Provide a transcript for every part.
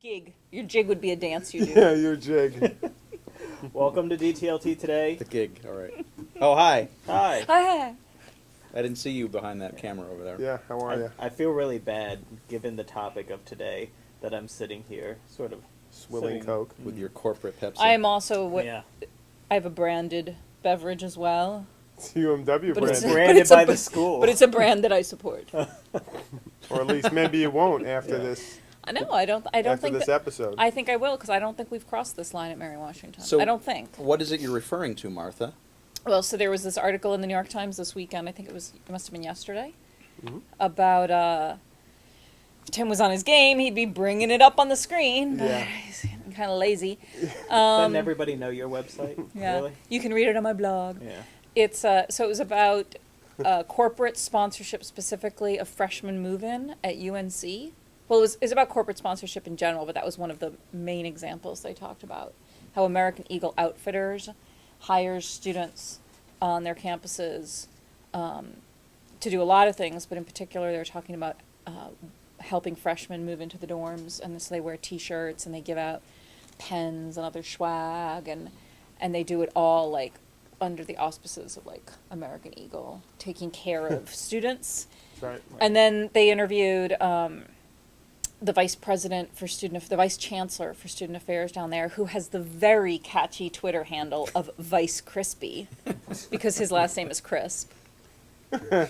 Gig. Your jig would be a dance you do. Yeah, your jig. Welcome to DTLT today. The gig, all right. Oh, hi. Hi. Hi. I didn't see you behind that camera over there. Yeah, how are you? I feel really bad, given the topic of today, that I'm sitting here, sort of Swilling sitting- Coke. With your corporate Pepsi. I am also Yeah, I have a branded beverage as well. It's UMW But it's- brand. branded it's a by br- the school. But it's a brand that I support. Or at least maybe you won't after Yeah. this I know. I don't after think this that, episode. I think I will because I don't think we've crossed this line at Mary Washington. So- I don't think. What is it you're referring to, Martha? Well, so there was this article in the New York Times this weekend. I think it must have been yesterday, Mhm. about Tim was on his game. He'd be bringing it up on the screen. But Yeah. he's kind of lazy. Doesn't everybody know your website? Yeah, Really? you can read it on my blog. Yeah. It's so it was about corporate sponsorship, specifically of freshman move-in at UNC. Well, it was about corporate sponsorship in general, but that was one of the main examples they talked about. How American Eagle Outfitters hires students on their campuses to do a lot of things, but in particular, they were talking about helping freshmen move into the dorms, and so they wear T-shirts and they give out pens and other swag, and they do it all like under the auspices of like American Eagle, taking care of students. That's right. And then they interviewed the the vice chancellor for student affairs down there, who has the very catchy Twitter handle of Vice Crispy, because his last name is Crisp,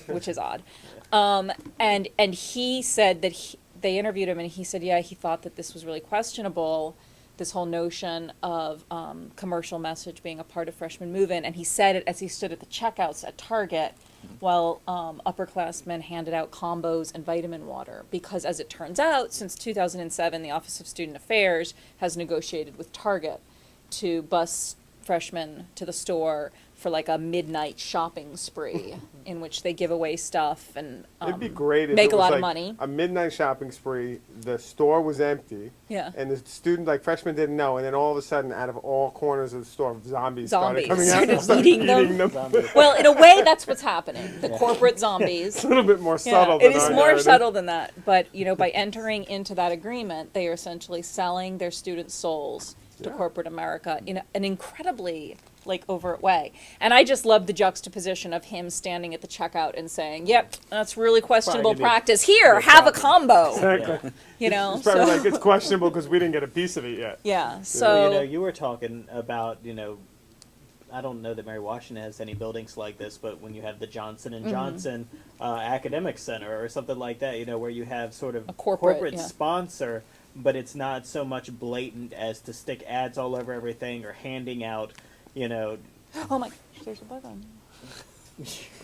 which is odd. And he said that they interviewed him, and he said, yeah, he thought that this was really questionable, this whole notion of commercial message being a part of freshman move-in. And he said it as he stood at the checkouts at Target while upperclassmen handed out combos and vitamin water. Because as it turns out, since 2007, the Office of Student Affairs has negotiated with Target to bus freshmen to the store for like a midnight shopping spree in which they give away stuff and It'd be great if make it a was lot like of money. a midnight shopping spree, the store was empty, Yeah. and the student, like freshmen, didn't know, and then all of a sudden, out of all corners of the store, zombies started Zombies coming out started and started eating eating them. them. Well, in a way, that's what's happening. The corporate zombies. It's a little bit more Yeah, subtle it than is our more narrative. subtle than that. But, by entering into that agreement, they are essentially selling their students' souls to Yeah. corporate America in an incredibly, overt way. And I just love the juxtaposition of him standing at the checkout and saying, yep, that's really questionable Probably practice. Here, no have a problem. combo. Exactly. It's probably like, it's questionable because we didn't get a piece of it yet. Yeah, Well, so, you were talking about, I don't know that Mary Washington has any buildings like this, but when you have the Johnson and Johnson Academic Center or something like that, where you have sort of A corporate, yeah. sponsor, but it's not so much blatant as to stick ads all over everything or handing out, oh my gosh, there's a bug on.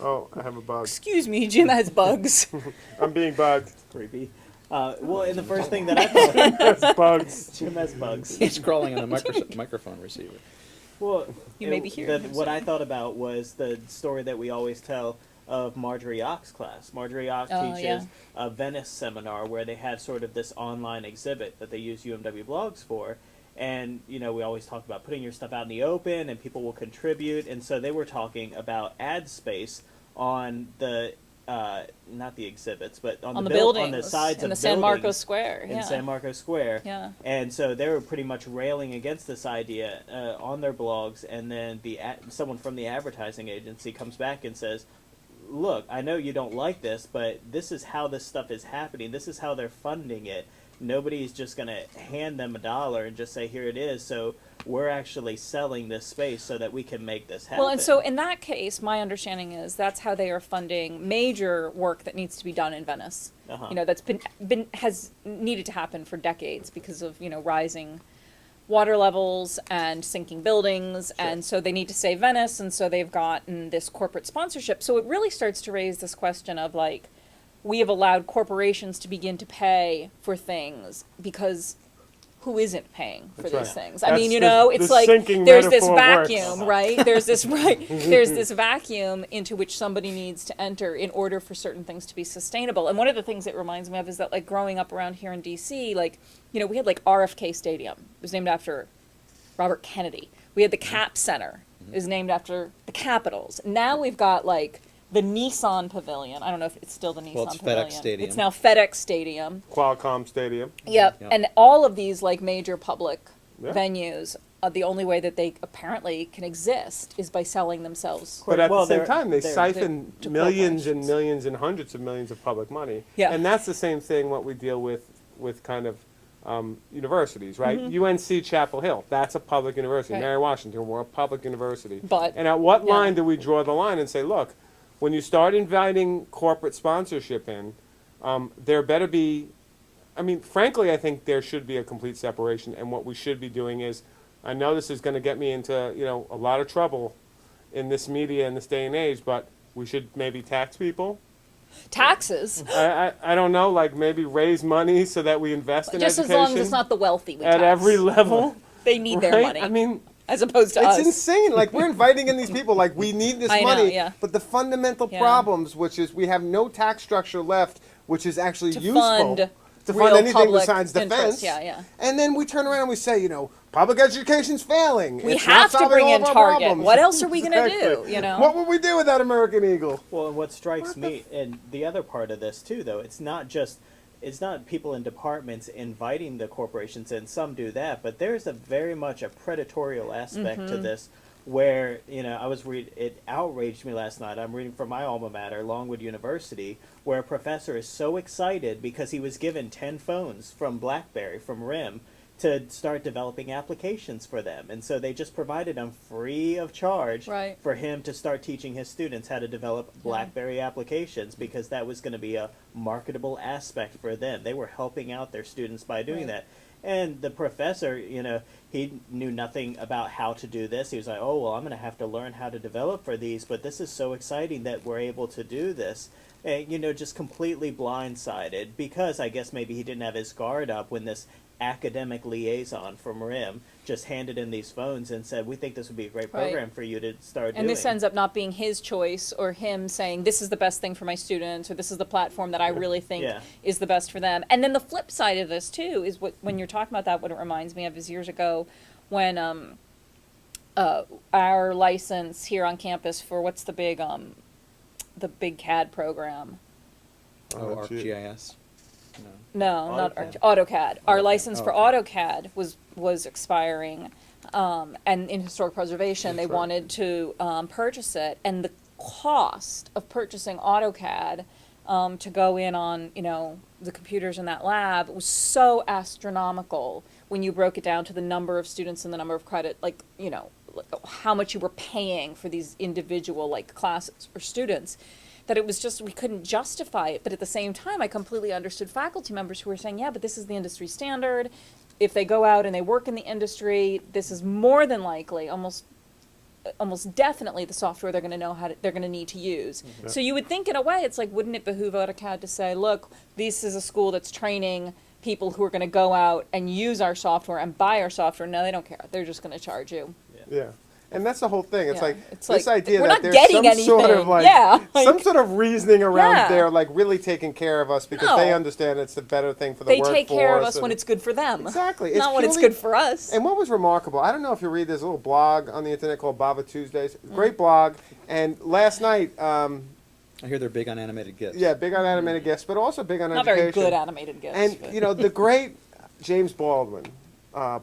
Oh, I have a bug. Excuse me, Jim has bugs. I'm being bugged. creepy. Well, and the first thing that I thought, That's bugs. Jim has bugs. He's crawling on a microphone receiver. Well, You may be hearing him, what so- I thought about was the story that we always tell of Marjorie Ock's class. Marjorie Ock Oh, teaches yeah. a Venice seminar where they have sort of this online exhibit that they use UMW blogs for. And, we always talk about putting your stuff out in the open and people will contribute. And so they were talking about ad space on the, not the exhibits, but on the on buildings. the sides in of the San Marcos buildings Square. in Yeah. San Marcos Square. Yeah. And so they were pretty much railing against this idea on their blogs, and then someone from the advertising agency comes back and says, look, I know you don't like this, but this is how this stuff is happening. This is how they're funding it. Nobody's just going to hand them $1 and just say, here it is. So we're actually selling this space so that we can make this happen. Well, and so in that case, my understanding is that's how they are funding major work that needs to be done in Venice. Uh-huh. That's has needed to happen for decades because of, rising water levels and sinking buildings. Sure. And so they need to save Venice. And so they've gotten this corporate sponsorship. So it really starts to raise this question of we have allowed corporations to begin to pay for things because who isn't paying for That's these right. things? That's I mean, the it's like sinking there's this metaphor vacuum, works. right? There's this there's this vacuum into which somebody needs to enter in order for certain things to be sustainable. And one of the things it reminds me of is that growing up around here in DC, we had RFK Stadium. It was named after Robert Kennedy. We had the Cap Center. It was named after the Capitals. Now we've got the Nissan Pavilion. I don't know if it's still the Nissan Well, it's Pavilion. FedEx Stadium. It's now FedEx Stadium. Qualcomm Stadium. Yep. Yep. And all of these like major public Yeah. venues, the only way that they apparently can exist is by selling themselves. But at Well, the same they're- they they're- siphon to millions and corporations. millions and hundreds of millions of public money. Yeah. And that's the same thing what we deal with kind of universities, right? UNC Chapel Hill, that's a public university. Right. Mary Washington, we're a public university. But- and at what yeah. line do we draw the line and say, look, when you start inviting corporate sponsorship in, there better be, I mean, frankly, I think there should be a complete separation. And what we should be doing is, I know this is going to get me into, a lot of trouble in this media in this day and age, but we should maybe tax people. Taxes, I don't know, like maybe raise money so that we invest in just as education long as it's not the wealthy we at tax. every level. They need their right? money, I mean, as opposed to it's us. insane. Like we're inviting in these people, like we need this I know, money, yeah. but the fundamental Yeah. problems, which is we have no tax structure left, which is actually To useful fund to real fund anything public besides interest. defense. Yeah, yeah. And then we turn around and we say, public education's failing. We It's not have to solving bring all in of our Target. problems. What else are we gonna Exactly. do, you know? What would we do without American Eagle? Well, and what strikes me, and the other part of this too, though, it's not people in departments inviting the corporations in. Some do that, but there's a very much a predatorial aspect Mm-hmm. to this, where it outraged me last night. I'm reading from my alma mater, Longwood University, where a professor is so excited because he was given 10 phones from BlackBerry, from RIM, to start developing applications for them. And so they just provided him free of charge Right. for him to start teaching his students how to develop BlackBerry applications, because that was going to be a marketable aspect for them. They were helping out their students by doing Right. that. And the professor, he knew nothing about how to do this. He was like, oh, well, I'm going to have to learn how to develop for these, but this is so exciting that we're able to do this. And, just completely blindsided, because I guess maybe he didn't have his guard up when this academic liaison from RIM just handed in these phones and said, we think this would be a great Right. program for you to start doing. And this ends up not being his choice or him saying, this is the best thing for my students, or this is the platform that I really think Yeah. is the best for them. And then the flip side of this, too, is when you're talking about that, what it reminds me of is years ago when our license here on campus for what's the big CAD program. Oh, gee. ArcGIS? No. No, not AutoCAD. AutoCAD. Our AutoCAD. license for Oh, AutoCAD was expiring, and in historic preservation, they That's right. wanted to purchase it, and the cost of purchasing AutoCAD to go in on the computers in that lab was so astronomical when you broke it down to the number of students and the number of credit, like how much you were paying for these individual classes or students, that it was just, we couldn't justify it. But at the same time, I completely understood faculty members who were saying, yeah, but this is the industry standard. If they go out and they work in the industry, this is more than likely, almost definitely the software they're going to they're going to need to use. Mm-hmm. So you would think in a way, it's like, wouldn't it behoove AutoCAD to say, look, this is a school that's training people who are going to go out and use our software and buy our software? No, they don't care. They're just going to charge you. Yeah. And that's the whole thing. It's Yeah. like It's this like, idea we're that not there's getting some sort of anything. Yeah, some sort of reasoning around Yeah. there, like really taking care of us because No. they understand it's the better thing for the They workforce. take care of us and- when it's good for them. Exactly. It's Not when it's purely- good for us. And what was remarkable, I don't know if you read this little blog on the internet called Baba Tuesdays. Mm. Great blog. And last night, I hear they're big on animated GIFs. yeah, big on animated gifts, but also big on Not education. very good animated gifts. And but- the great James Baldwin,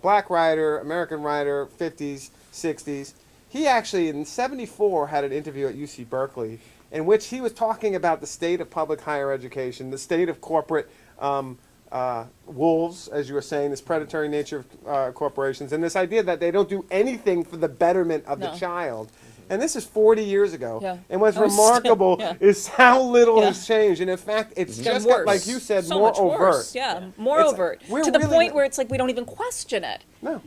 black writer, American writer, 50s, 60s. He actually in '74 had an interview at UC Berkeley in which he was talking about the state of public higher education, the state of corporate wolves, as you were saying, this predatory nature of corporations, and this idea that they don't do anything for the betterment of the No. child. And this is 40 years ago. Yeah. And what's Oh, still- remarkable yeah. is how little Yeah. has changed. And in fact, it's It's just been got, like you said, so more much overt. Worse. Yeah, more It's- overt. we're To the really point not- where it's like we don't even question it. No.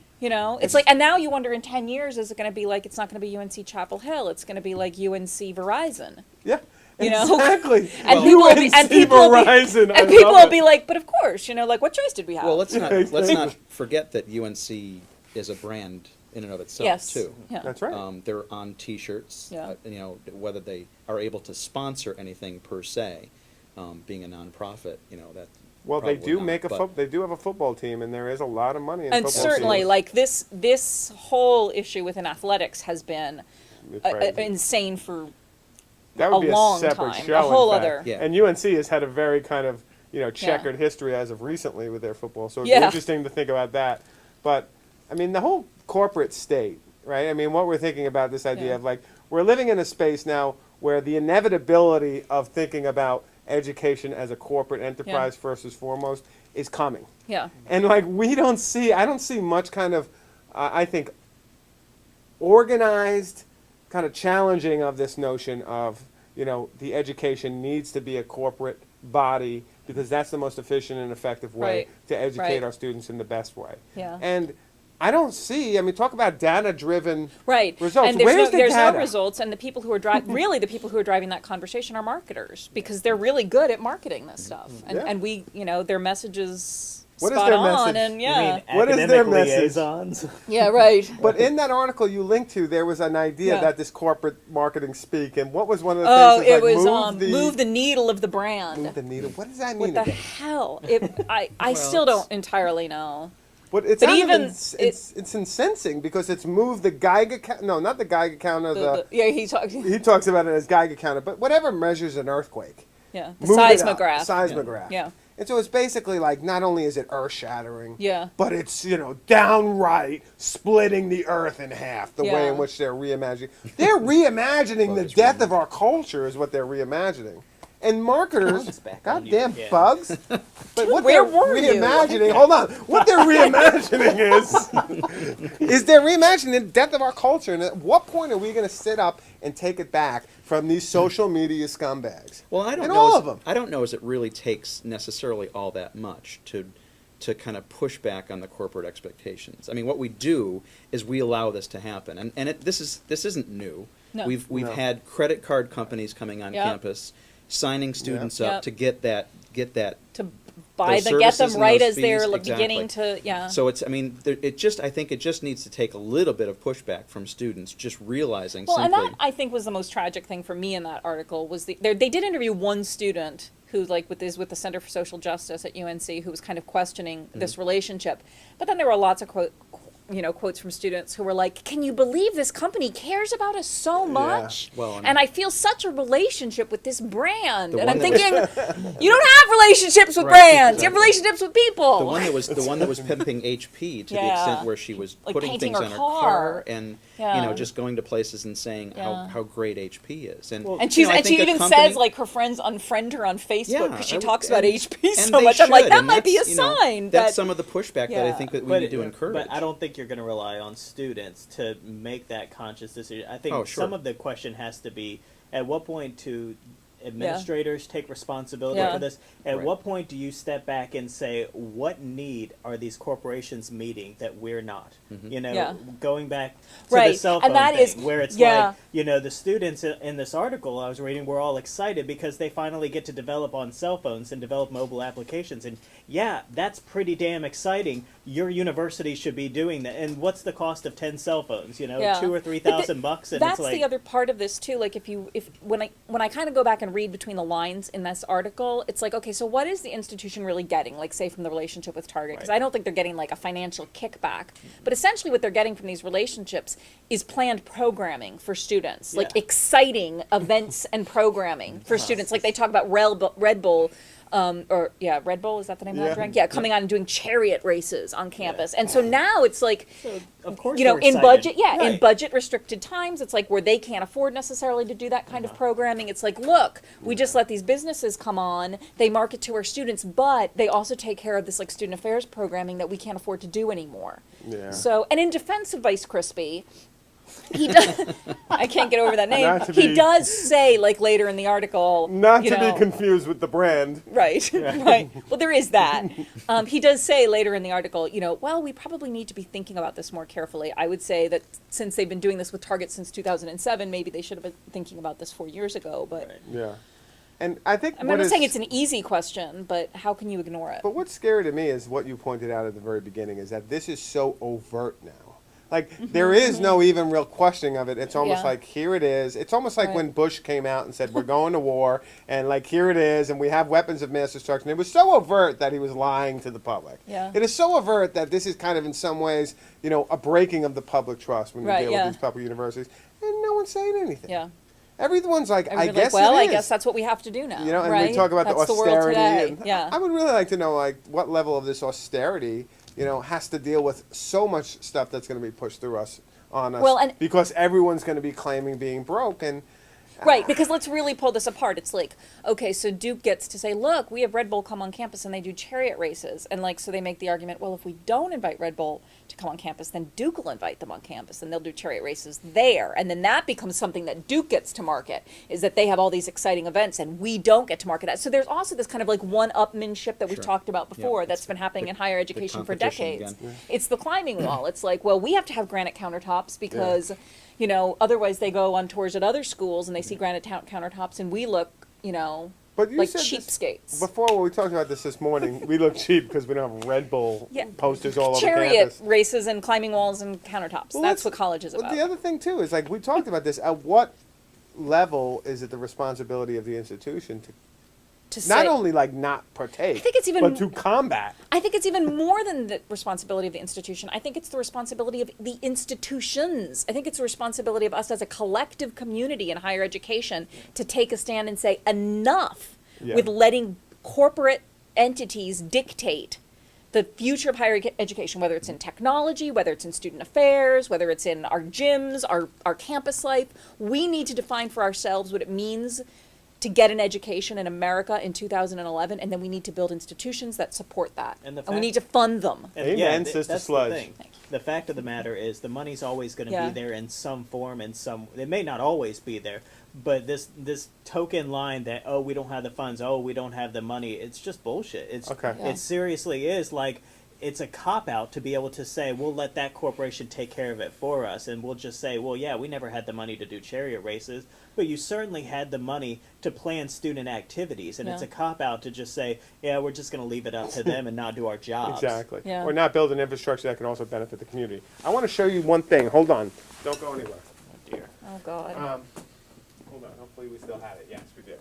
It's like, and now you wonder in 10 years, is it going to be like, it's not going to be UNC Chapel Hill, it's going to be like UNC Verizon. Yeah. You know? Exactly. And people will be, and people will be, Verizon, I and people love will be it. like, but of course, like what choice did we have? Well, let's Exactly. not forget that UNC is a brand in and of itself yes. too. Yeah. That's right. They're on T-shirts. Yeah. Whether they are able to sponsor anything per se, being a nonprofit, that. Well, they probably do not, they do have a football team, and there is a lot of money in And football certainly, teams. like this whole issue within athletics has been It's crazy. insane for That would be a long separate time, show, a whole in fact. other. Yeah. And UNC has had a very kind of, checkered history as of recently with their football. So it'd be Yeah. interesting to think about that. But, I mean, the whole corporate state, right? I mean, what we're thinking about this idea Yeah. of, like, we're living in a space now where the inevitability of thinking about education as a corporate enterprise first and foremost is coming. Yeah. And, like, I don't see much kind of, I think, organized kind of challenging of this notion of, the education needs to be a corporate body because that's the most efficient and effective way Right. to educate Right. our students in the best way. Yeah. And I don't see, talk about data-driven Right. results. And there's Where's the there's data? no results, and the people who are really the people who are driving that conversation are marketers because they're really good at marketing this stuff, and Yeah. and we their messages What is spot their on, message? and You yeah, mean What is their academic message? liaisons? yeah, right. But in that article you linked to, there was an idea Yeah. that this corporate marketing speak, and what was one of the Oh, things? it was move move the needle of the brand. move the needle. What does that What mean the again? hell? I Well, still don't entirely know. But it's But not even even, it's incensing because it's move the Geiger counter. No, not the Geiger counter. Yeah, he talks. He talks about it as Geiger counter, but whatever measures an earthquake. Yeah, the move it up. seismograph. Seismograph. Yeah. And so it's basically like not only is it earth shattering, Yeah. but it's downright splitting the earth in half. The way Yeah. in which they're reimagining. They're reimagining the death of our culture is what they're reimagining. And marketers, Bugs back on you. goddamn Yeah. bugs. But what where they're were you? reimagining, hold on, what they're reimagining is they're reimagining the death of our culture. And at what point are we going to sit up and take it back from these social media scumbags? Well, I don't And know. all as- of them. I don't know as it really takes necessarily all that much to kind of push back on the corporate expectations. I mean, what we do is we allow this to happen, and this isn't new. No. We've No. had credit card companies coming on Yep. campus, signing students Yep. up to get that. To buy Those them, get them services and right those as they're fees, beginning to So it's, I mean, I think it just needs to take a little bit of pushback from students, just realizing Well, and simply. that I think was the most tragic thing for me in that article was they did interview one student who is with the Center for Social Justice at UNC who was kind of questioning this relationship, but then there were lots of quotes from students who were like, "Can you believe this company cares about us so much? Well, and I feel such a relationship with this brand." The And I'm one that thinking, you don't have relationships with Right, brands. You have exactly. relationships with people. The one that was pimping HP to the Yeah. extent where she was Like putting painting things her on her car. car and Yeah. just going to places and saying Yeah. how great HP is. And Well, And she's I and she think a even company- says like her friends unfriend her on Facebook Yeah, because she I- talks about and- HP and so they much. I'm like, should, that and might be a that's, sign. That's that, some of the pushback that I Yeah. think that we need to encourage. But I don't think you're going to rely on students to make that conscious decision. I think Oh, sure. some of the question has to be, at what point do administrators take responsibility Yeah. for this? At Right. what point do you step back and say, what need are these corporations meeting that we're not? Mhm. Yeah. Going back to the Right, cell and phone that thing, is- where it's yeah. like, the students in this article I was reading were all excited because they finally get to develop on cell phones and develop mobile applications. And yeah, that's pretty damn exciting. Your university should be doing that. And what's the cost of 10 cell phones? Yeah. $2,000 or $3,000, and that's it's like the other part of this too. Like when I kind of go back and read between the lines in this article, it's like, okay, so what is the institution really getting? Like, say from the relationship with Target, because Right. I don't think they're getting like a financial kickback, but essentially what they're getting from these relationships is planned programming for students, like Yeah. exciting events and programming for students. Like they talk about Red Bull. Red Bull, is that the name of Yeah. that drink? Yeah, coming on and doing chariot races on campus. And so now it's like, So, of course, in they're budget, excited. in Right. budget restricted times, it's like where they can't afford necessarily to do that kind of programming. It's like, look, we just let these businesses come on, they market to our students, but they also take care of this like student affairs programming that we can't afford to do anymore. Yeah. So, and in defense of Vice Crispy, he does, I can't get over that name. Not to He be- does say, like later in the article, Not you to know, be confused with the brand. Right, right. Well, there is that. He does say later in the article, well, we probably need to be thinking about this more carefully. I would say that since they've been doing this with Target since 2007, maybe they should have been thinking about this 4 years ago. But Right. Yeah. And I think I'm what not is- saying it's an easy question, but how can you ignore it? But what's scary to me is what you pointed out at the very beginning is that this is so overt now. Like, there is no even real questioning of it. It's almost Yeah. like, here it is. It's almost like Right. when Bush came out and said, we're going to war, and like, here it is, and we have weapons of mass destruction. It was so overt that he was lying to the public. Yeah. It is so overt that this is kind of, in some ways, a breaking of the public trust when we Right, deal yeah. with these public universities. And no one's saying anything. Yeah. everyone's like, I Everyone's guess like, well, it I is. guess that's what we have to do now. You know, and right? we talk about that's the world austerity. today. And yeah. I would really like to know, like, what level of this austerity, you know, has to deal with so much stuff that's going to be pushed through us, on us, Well, and- because everyone's going to be claiming being broke, and Right, because let's really pull this apart. It's like, okay, so Duke gets to say, look, we have Red Bull come on campus and they do chariot races. And like, so they make the argument, well, if we don't invite Red Bull to come on campus, then Duke will invite them on campus and they'll do chariot races there. And then that becomes something that Duke gets to market, is that they have all these exciting events and we don't get to market that. So there's also this kind of like one-upmanship that we've Sure. talked about before, Yeah, that's it's been happening the- in higher the education for competition decades. again. It's the climbing wall. It's like, well, we have to have granite countertops because, you know, otherwise they go on tours at other schools and they see granite countertops and we look, you know, but you like said this cheapskates. before when we talked about this morning. We look cheap because we don't have Red Bull Yeah. posters all over Chariot campus. races and climbing walls and countertops. Well, That's let's- what college is But about. the other thing too is, like, we talked about this. At what level is it the responsibility of the institution to to not say, only like not partake, I think it's even- but to combat? I think it's even more than the responsibility of the institution. I think it's the responsibility of the institutions. I think it's the responsibility of us as a collective community in higher education to take a stand and say enough Yeah. with letting corporate entities dictate the future of higher education, whether it's in technology, whether it's in student affairs, whether it's in our gyms, our campus life. We need to define for ourselves what it means to get an education in America in 2011, and then we need to build institutions that support that. And the we fact- need to fund them. And Amen, Sister that's Sludge. the thing. The fact of the matter is, the money's always going to Yeah. be there in some form. In some, it may not always be there, but this token line that, oh, we don't have the funds, oh, we don't have the money, it's just bullshit. It's Okay. Yeah. It seriously is like, it's a cop out to be able to say, we'll let that corporation take care of it for us, and we'll just say, well, yeah, we never had the money to do chariot races, but you certainly had the money to plan student activities, and it's Yeah. a cop out to just say, yeah, we're just going to leave it up to them and not do our jobs. Exactly. Yeah. Or not build an infrastructure that can also benefit the community. I want to show you one thing. Hold on. Don't go anywhere. Oh, dear. Oh God. Hold on. Hopefully we still have it. Yes, we do.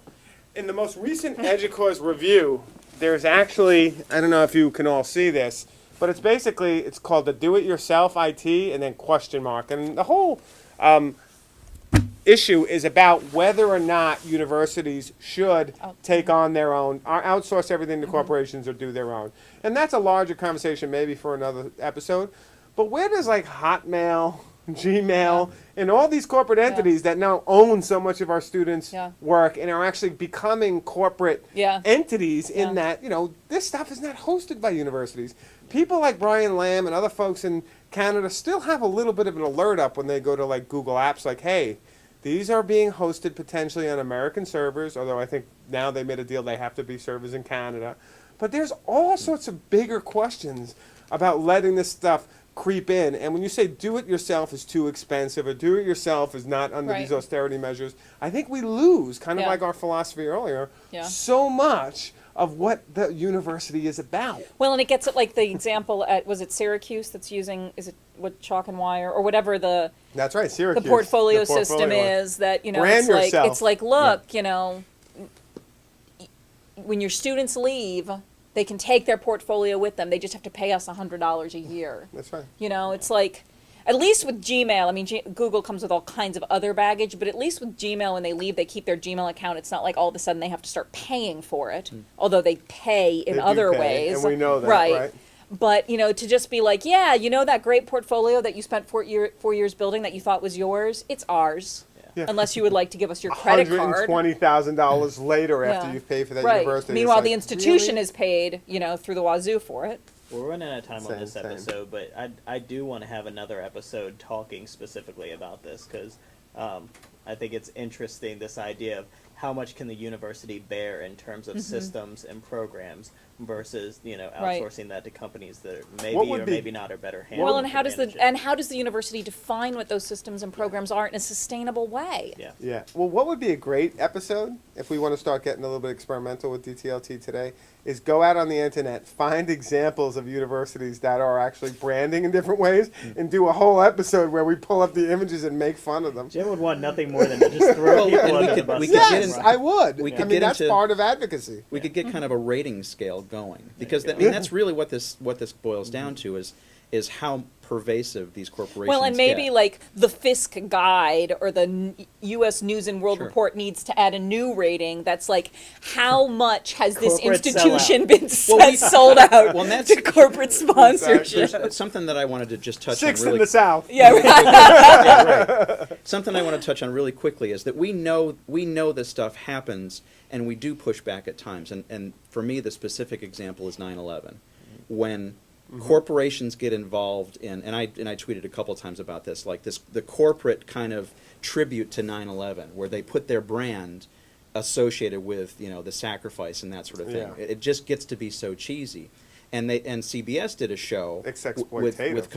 In the most recent EDUCAUSE review, there's actually, I don't know if you can all see this, but it's basically, it's called the Do-It-Yourself IT and then question mark. And the whole issue is about whether or not universities should take on their own, or outsource everything to corporations or do their own. And that's a larger conversation maybe for another episode. But where does like Hotmail, Gmail, and all these corporate entities that now own so much of our students' Yeah. work and are actually becoming corporate Yeah. entities in Yeah. that, you know, this stuff is not hosted by universities. People like Brian Lamb and other folks in Canada still have a little bit of an alert up when they go to like Google Apps, like, hey, these are being hosted potentially on American servers, although I think now they made a deal they have to be servers in Canada. But there's all sorts of bigger questions about letting this stuff creep in. And when you say do it yourself is too expensive or do it yourself is not under Right. these austerity measures, I think we lose, kind of Yeah. like our philosophy earlier, Yeah. so much of what the university is about. Well, and it gets at like the example at, was it Syracuse that's using, is it what, chalk and wire or whatever the That's right, Syracuse. portfolio The system portfolio. is, that, you know, Brand it's yourself. like look, you know, when your students leave, they can take their portfolio with them. They just have to pay us $100 a year. That's right. You know, it's like, at least with Gmail, I mean, Google comes with all kinds of other baggage, but at least with Gmail, when they leave, they keep their Gmail account. It's not like all of a sudden they have to start paying for it, although they pay in They do other pay, ways. and we know that, right? But, you know, to just be like, yeah, you know that great portfolio that you spent 4 years building that you thought was yours? It's ours. Yeah. Unless you would like to give us your credit card. $120,000 later after Yeah. you've paid for that Right. university. It's Meanwhile, like, the institution really? is paid, you know, through the wazoo for it. We're running out of time on this Same. episode, but I do want to have another episode talking specifically about this because I think it's interesting, this idea of how much can the university bear in terms of systems and programs versus, you know, Right. outsourcing that to companies that What maybe would or be- maybe not are better handled. Well, and how does the the university define what those systems and programs are in a sustainable way? Yeah. Yeah. Well, what would be a great episode if we want to start getting a little bit experimental with DTLT today is go out on the internet, find examples of universities that are actually branding in different ways, and do a whole episode where we pull up the images and make fun of them. Jim would want nothing more than to just throw Well, people and we under the could- bus. we could get Yes, in- I would. we I could mean, get that's into- part of advocacy. We could get kind of a rating scale going because you I go. mean that's really what this boils down to is is how pervasive these corporations Well, and maybe get. like the Fisk Guide or the U.S. News and World Sure. Report needs to add a new rating that's like, how much has this Corporate institution sellout. been Well, we- sold out well, and that's- to corporate sponsorship? There's something that I wanted to just touch Sixth on in really the South. Yeah, right. Something I want to touch on really quickly is that we know this stuff happens, and we do push back at times. And for me, the specific example is 9/11, when corporations get involved in, and I tweeted a couple times about this, like the corporate kind of tribute to 9/11, where they put their brand associated with the sacrifice and that sort of thing. Yeah. It just gets to be so cheesy. And CBS did a show It's with exploitative.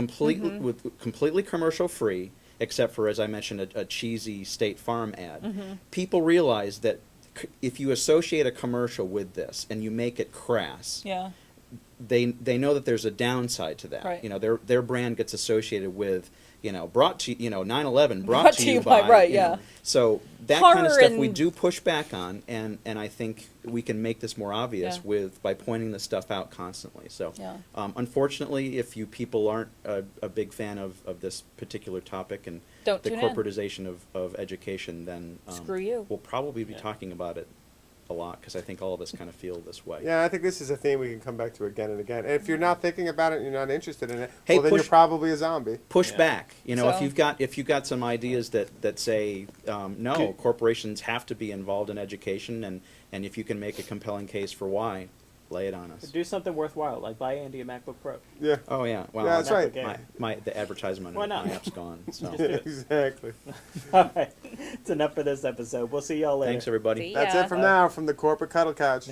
completely commercial free, except for, as I mentioned, a cheesy State Farm ad. Mm-hmm. People realize that if you associate a commercial with this and you make it crass, Yeah. they know that there's a downside to that. Right. Their brand gets associated with 9/11 brought to you by right, you know. yeah. So that kind of Horror stuff we and- do push back on, and I think we can make this more obvious Yeah. by pointing this stuff out constantly. So Yeah. unfortunately, if you people aren't a big fan of this particular topic and Don't the tune in. corporatization of education, then Screw you. We'll probably be Yeah. talking about it a lot, because I think all of us kind of feel this way. Yeah, I think this is a theme we can come back to again and again. And if you're not thinking about it and you're not interested in it, Hey, well, then you're push- probably a zombie. Push Yeah. back. If So- you've got some ideas that say no, corporations have to be involved in education, and if you can make a compelling case for why, lay it on us. Do something worthwhile, like buy Andy a MacBook Pro. Yeah. Oh yeah, well, Yeah, that's right. The advertisement Why on not? my app's gone. So Just do it. Exactly. All right, it's enough for this episode. We'll see y'all later. thanks everybody. See That's ya. it from now, from the corporate cuddle couch.